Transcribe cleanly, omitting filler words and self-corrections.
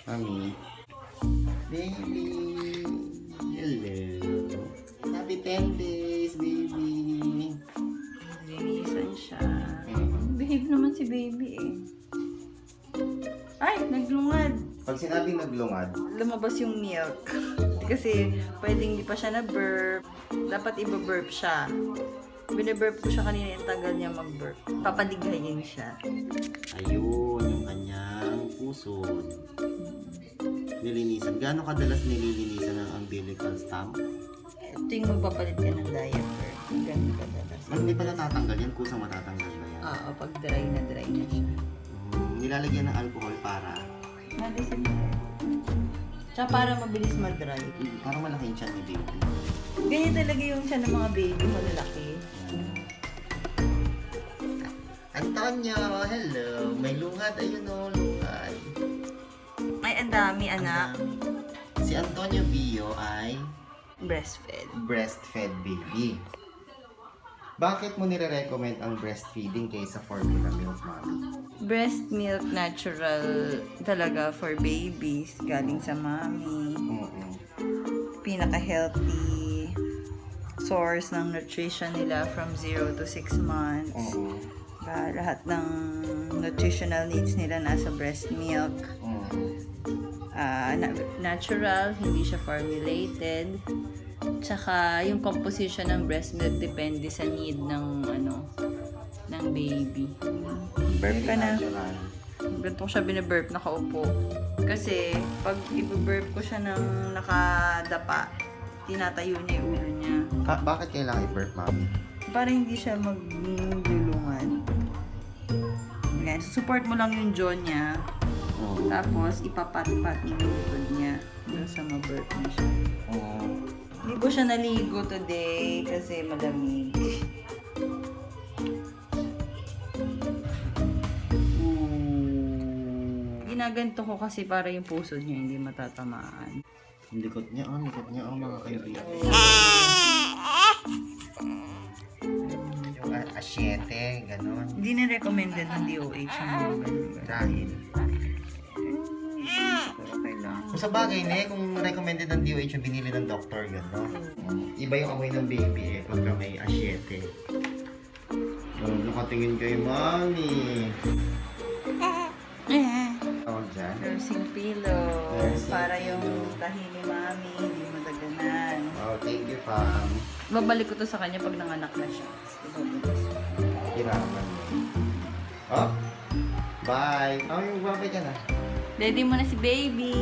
Mami. Baby. Hello. Happy 10 days, baby. Linisan siya. Behave naman si baby eh. Ay, naglungad. Pag sinabing naglungad, Lumabas yung milk. Kasi pwedeng hindi pa siya na-burp. Dapat iba-burp siya. Bine-burp ko siya kanina, yung tagal niya mag-burp. Papadighayin siya. ayun, yung kanyang puso. Nilinisan. Gaano kadalas nililinisan ang umbilical stump? Ito yung magpapalit ka ng diaper. Ganun kadalas. Hindi pa natatanggal yan, kusang matatanggal ba yan? Oo, pag dry na siya. Nilalagyan ng alcohol para Madisinfect. Tsaka para mabilis mag-dry. parang malaki yung tiyan ni baby. Ganyan talaga yung siya ng mga baby, malalaki. Antonio, hello. May lungad, ayun o, lungad. Ay, ang dami, anak. Si Antonio Bio ay Breastfed. breastfed baby. Bakit mo nire-recommend ang breastfeeding kaysa formula milk, mommy? Breast milk natural talaga for babies. Galing sa mommy. Pinaka-healthy source ng nutrition nila from 0 to 6 months. Lahat ng nutritional needs nila nasa breast milk. Natural, hindi siya formulated. Tsaka yung composition ng breast milk depende sa need ng ng baby. Burp ka na. Ganito ko siya binaburp, nakaupo. Kasi pag i-burp ko siya ng nakadapa, tinatayo niya yung ulo niya. Bakit kailangan i-burp, mommy? Para hindi siya maglulungan. Yan, support mo lang yung jaw niya. Tapos ipapat-pat yung likod niya doon sa ma-burp niya siya. Hindi ko siya naligo today kasi malamig. Ginaganto ko kasi para yung puso niya hindi matatamaan. Likod niya, mga kaibigan. Yung asyete, gano'n. Hindi na recommended ng DOH ang mga ganun. Dahil. Pero kailangan. Kung sa bagay, kung recommended ng DOH yung binili ng doctor, gano'n. Iba yung amoy ng baby pagka may asyete. Nakatingin kay mommy. Tawag dyan. Nursing pillow. Nursing Para pillow. yung tahi ni mami, hindi madaganan. Oh, thank you, fam. Babalik ko to sa kanya pag nanganak na siya. Hiraman mo. Oh, bye. Yung babay ka na. Ready mo na si baby.